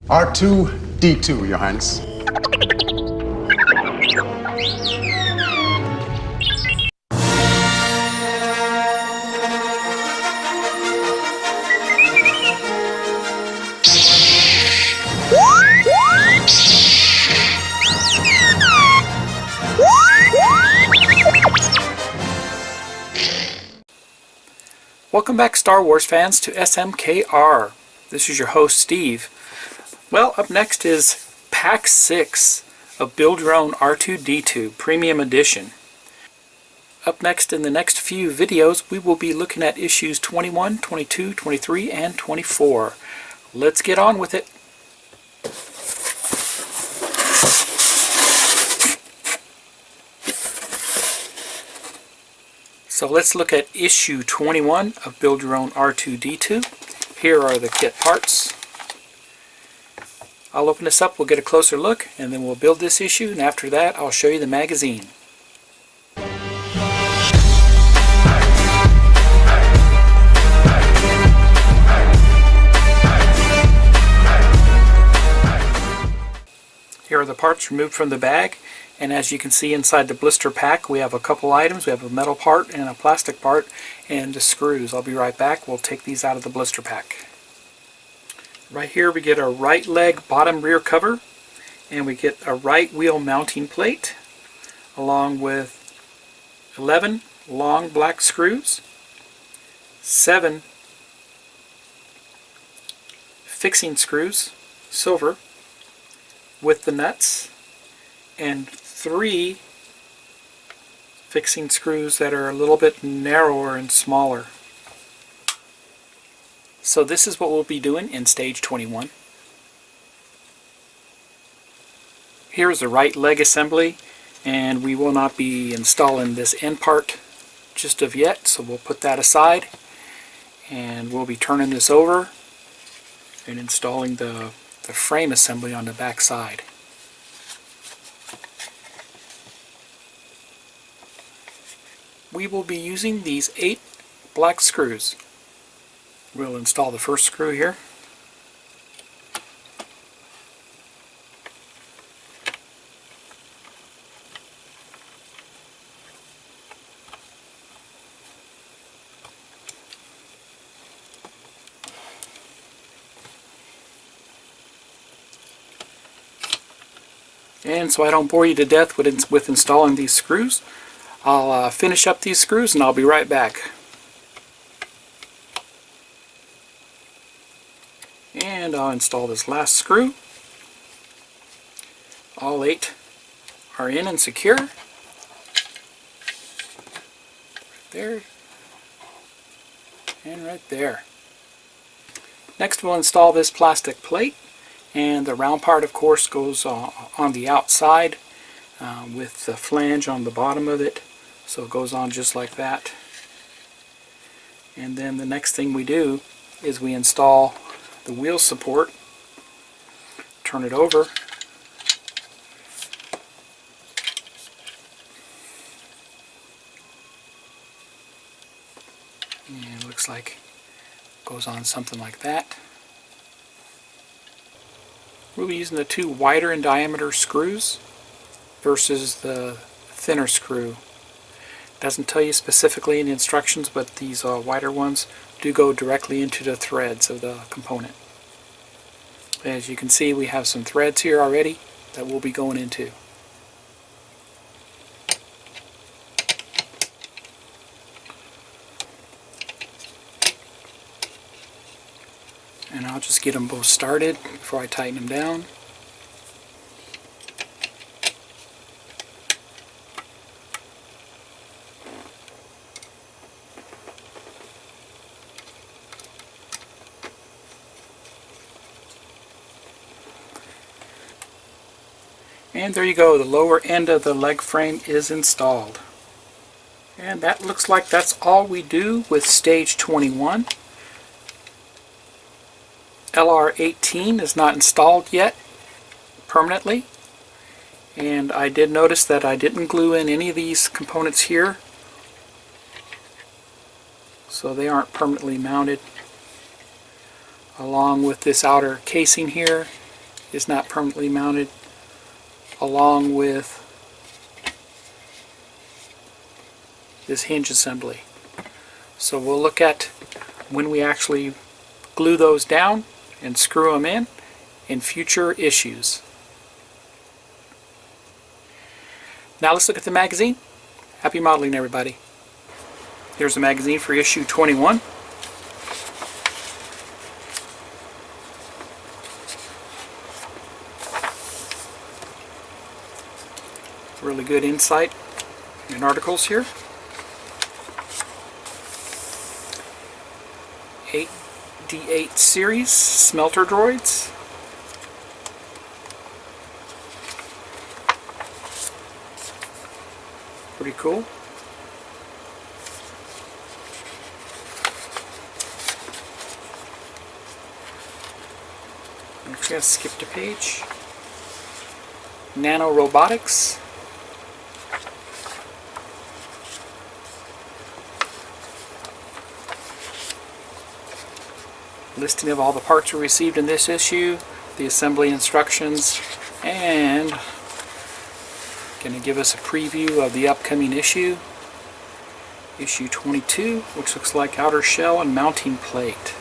R2-D2, Your Highness. Welcome back, Star Wars fans, to SMKR. This is your host, Steve. Well, up next is Pack 6 of Build Your Own R2-D2 Premium Edition. Up next in the next few videos, we will be looking at issues 21, 22, 23, and 24. Let's get on with it. So let's look at issue 21 of Build Your Own R2-D2. Here are the kit parts. I'll open this up, we'll get a closer look, and then we'll build this issue, and after that I'll show you the magazine. Here are the parts removed from the bag. And as you can see inside the blister pack, we have a couple items. We have a metal part and a plastic part and the screws. I'll be right back. We'll take these out of the blister pack. Right here we get a right leg bottom rear cover, and we get a right wheel mounting plate along with 11 long black screws, 7 fixing screws, silver, with the nuts, and 3 fixing screws that are a little bit narrower and smaller. So this is what we'll be doing in stage 21. Here's the right leg assembly, and we will not be installing this end part just of yet, so we'll put that aside, and we'll be turning this over and installing the frame assembly on the back side. We will be using these 8 black screws. We'll install the first screw here. And so I don't bore you to death with installing these screws, I'll finish up these screws and I'll be right back. And I'll install this last screw. All 8 are in and secure. Right there. And right there. Next we'll install this plastic plate. And the round part, of course, goes on the outside with the flange on the bottom of it. So it goes on just like that. And then the next thing we do is we install the wheel support, turn it over, and it looks like it goes on something like that. We'll be using the 2 wider in diameter screws versus the thinner screw. Doesn't tell you specifically in the instructions, but these wider ones do go directly into the threads of the component. As you can see, we have some threads here already that we'll be going into. And I'll just get them both started before I tighten them down. And there you go, the lower end of the leg frame is installed. And that looks like that's all we do with stage 21. LR18 is not installed yet permanently, and I did notice that I didn't glue in any of these components here, so they aren't permanently mounted. Along with this outer casing here, is not permanently mounted, along with this hinge assembly. So we'll look at when we actually glue those down and screw them in future issues. Now let's look at the magazine. Happy modeling, everybody. Here's the magazine for issue 21. Really good insight in articles here. 8D8 series smelter droids. Pretty cool. Actually, I skipped a page. Nano robotics. Listing of all the parts we received in this issue, the assembly instructions, and going to give us a preview of the upcoming issue 22, which looks like outer shell and mounting plate.